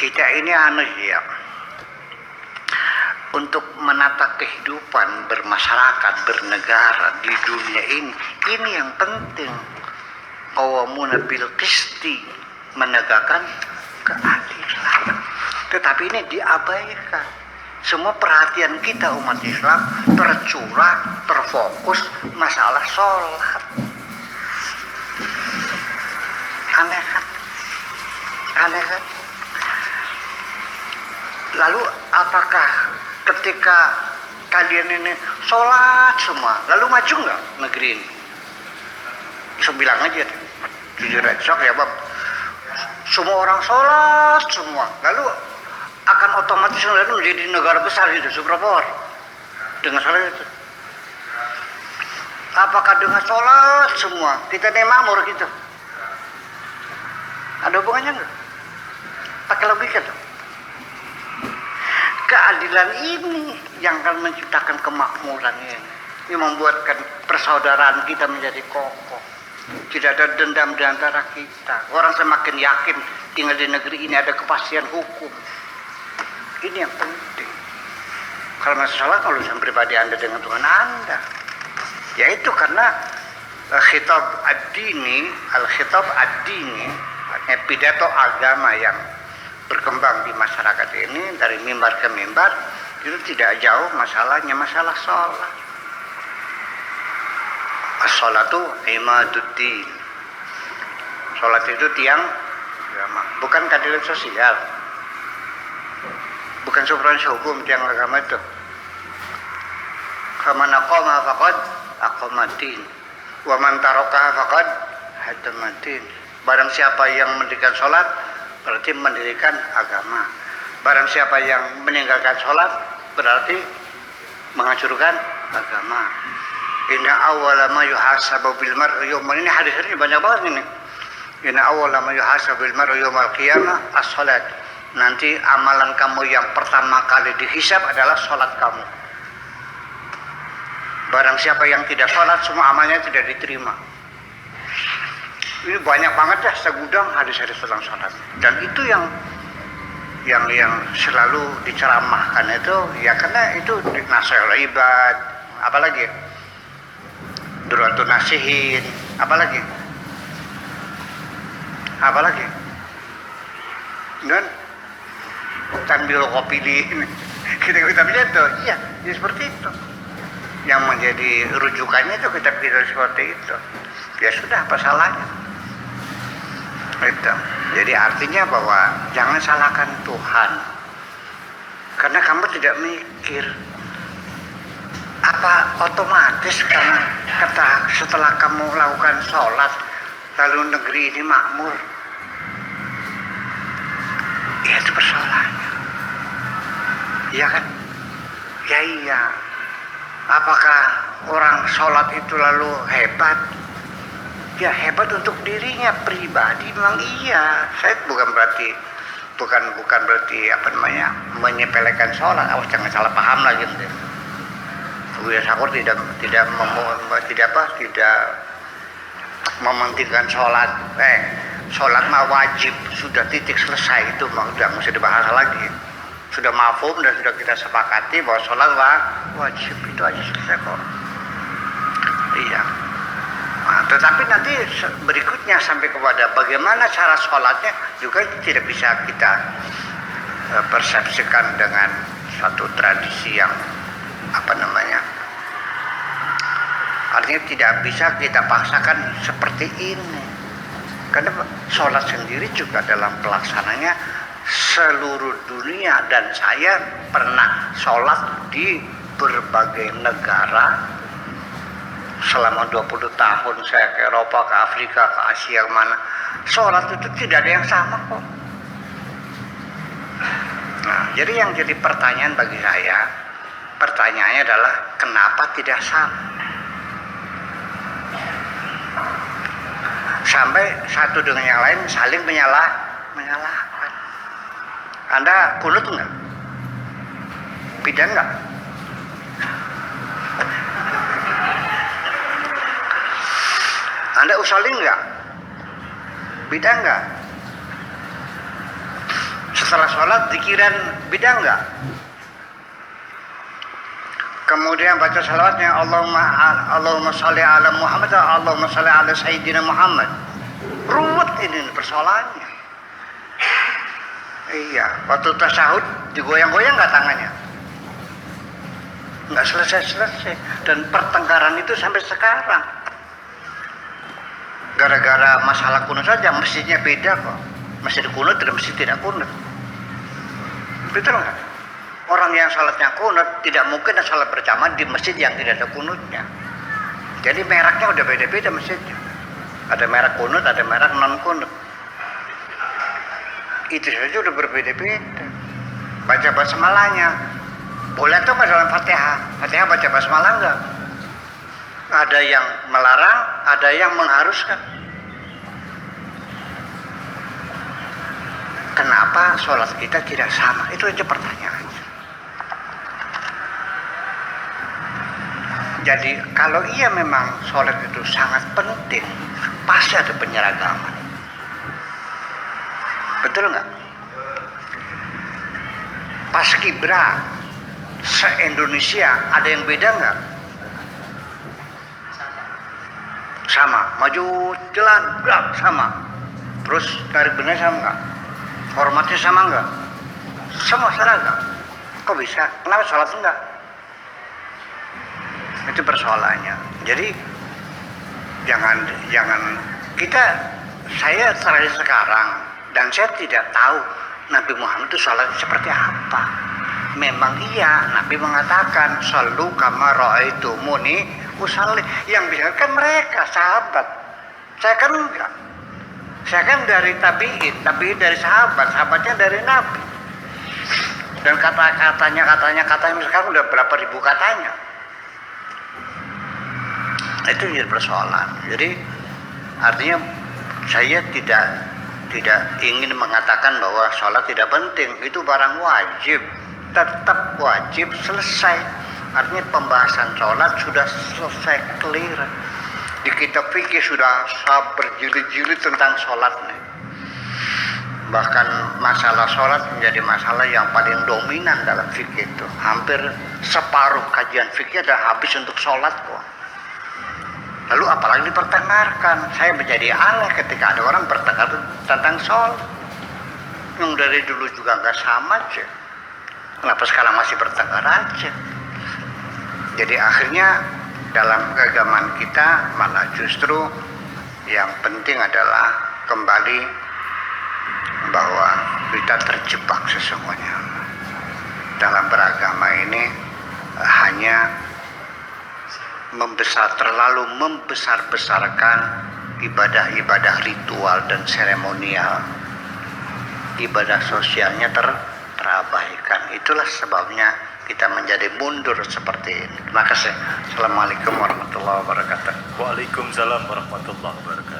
kita ini ya, untuk menata kehidupan bermasyarakat, bernegara di dunia ini yang penting. Qawwamuna bil qisti, menegakkan keadilan. Tetapi ini diabaikan. Semua perhatian kita umat Islam tercurah, terfokus masalah sholat. Aneh kan? Aneh kan? Lalu apakah ketika kalian ini sholat semua, lalu maju nggak negeri ini? Bisa bilang aja, jujur aja, sok ya Bab. Semua orang sholat semua, lalu akan otomatis menjadi negara besar gitu, superpower dengan sholat itu. Apakah dengan sholat semua kita ini makmur gitu? Ada hubungannya nggak? Pakai logika tuh. Keadilan ini yang akan menciptakan kemakmuran ini membuatkan persaudaraan kita menjadi kokoh. Tidak ada dendam di antara kita. Orang semakin yakin tinggal di negeri ini ada kepastian hukum. Ini yang penting. Kalau masalah urusan pribadi Anda dengan Tuhan Anda, yaitu karena khitab ad-dini, al-khitab ad-dini, pidato agama yang berkembang di masyarakat ini dari mimbar ke mimbar, itu tidak jauh masalahnya masalah sholat. As-sholatu imaduddin. Sholat itu tiang agama, bukan keadilan sosial, bukan supremasi hukum, tiang agama itu. Faman aqama faqad aqamaddin wa man tarakaha faqad hadamaddin. Barang siapa yang mendirikan sholat berarti mendirikan agama. Barang siapa yang meninggalkan sholat berarti menghancurkan agama. Inna awwala ma yuhasabu bil mar'i yawma, ini hadis ini banyak banget ini. Inna awwala ma yuhasabu bil mar'i yawmal qiyamah as-salat. Nanti amalan kamu yang pertama kali dihisab adalah sholat kamu. Barang siapa yang tidak sholat, semua amalnya tidak diterima. Ini banyak banget ya, segudang hadis-hadis tentang sholat. Dan itu yang selalu diceramahkan itu, ya karena itu nasihat ibad, apalagi duratun nasihin, apalagi dan tanbil kopili ini kita bisa itu, iya ya seperti itu. Yang menjadi rujukannya itu kita pikir seperti itu. Ya sudah, apa salahnya? Itu. Jadi artinya bahwa jangan salahkan Tuhan, karena kamu tidak mikir apa otomatis karena setelah kamu lakukan sholat lalu negeri ini makmur. Ya itu persoalannya. Iya kan? Ya iya. Apakah orang sholat itu lalu hebat? Ya hebat untuk dirinya pribadi memang iya. Saya bukan berarti menyepelekan sholat. Awas jangan salah paham lagi. Buya Syakur tidak mementingkan sholat. Sholat mah wajib, sudah titik selesai, itu mah udah mesti dibahas lagi. Sudah mafhum dan sudah kita sepakati bahwa sholat wajib, itu aja selesai kok. Iya. Nah, tetapi nanti berikutnya sampai kepada bagaimana cara sholatnya juga tidak bisa kita persepsikan dengan satu tradisi yang artinya tidak bisa kita paksakan seperti ini, karena sholat sendiri juga dalam pelaksananya seluruh dunia, dan saya pernah sholat di berbagai negara selama 20 tahun saya ke Eropa, ke Afrika, ke Asia, kemana. Sholat itu tidak ada yang sama kok. Nah, jadi yang jadi pertanyaan bagi saya, pertanyaannya adalah kenapa tidak sama? Sampai satu dengan yang lain saling menyalahkan. Anda kunut enggak? Bidan enggak? Anda usolin enggak? Bidan enggak? Setelah sholat zikiran beda enggak? Kemudian baca salawatnya Allahumma sholli ala Muhammad, Allahumma sholli ala Sayyidina Muhammad. Ruwet ini persoalannya. Iya, waktu tasyahud digoyang-goyang nggak tangannya? Nggak selesai-selesai. Dan pertengkaran itu sampai sekarang. Gara-gara masalah kunut saja, masjidnya beda kok. Masjid kunut dan masjid tidak kunut. Betul nggak? Orang yang salatnya kunut tidak mungkin salat berjamaah di masjid yang tidak ada kunutnya. Jadi mereknya udah beda-beda masjidnya. Ada merek kunut, ada merek non kunut. Itu saja udah berbeda-beda. Baca basmalahnya boleh tuh nggak dalam Fatihah? Fatihah baca basmalah nggak? Ada yang melarang, ada yang mengharuskan. Kenapa sholat kita tidak sama? Itu aja pertanyaan. Jadi kalau iya memang sholat itu sangat penting, pasti ada penyeragaman. Betul nggak? Paskibra se-Indonesia ada yang beda nggak? Sama, maju jalan gerak sama. Terus tarik benar sama nggak? Hormatnya sama nggak? Semua seragam. Kok bisa? Kenapa sholat enggak? Itu persoalannya. Jadi jangan saya terakhir sekarang dan saya tidak tahu Nabi Muhammad itu sholat seperti apa. Memang iya Nabi mengatakan shallu kama ra'aitumuni usalli. Yang bisa kan mereka sahabat. Saya kan enggak. Saya kan dari tabi'in dari sahabatnya dari Nabi. Dan katanya sekarang udah berapa ribu katanya. Itu jadi persoalan. Jadi artinya saya tidak ingin mengatakan bahwa sholat tidak penting. Itu barang wajib, tetap wajib selesai. Artinya pembahasan sholat sudah selesai clear. Di kitab fikih sudah berjilid-jilid tentang sholat nih. Bahkan masalah sholat menjadi masalah yang paling dominan dalam fikih itu. Hampir separuh kajian fikih dah habis untuk sholat kok. Lalu apalagi dipertengkarkan. Saya menjadi aneh ketika ada orang bertengkar tentang sholat. Yang dari dulu juga nggak sama aja. Kenapa sekarang masih bertengkar aja? Jadi akhirnya dalam keagamaan kita malah justru yang penting adalah kembali bahwa kita terjebak sesungguhnya. Dalam beragama ini hanya terlalu membesar-besarkan ibadah-ibadah ritual dan seremonial. Ibadah sosialnya terabaikan. Itulah sebabnya kita menjadi mundur seperti ini. Terima kasih. Assalamualaikum warahmatullahi wabarakatuh. Waalaikumsalam warahmatullahi wabarakatuh.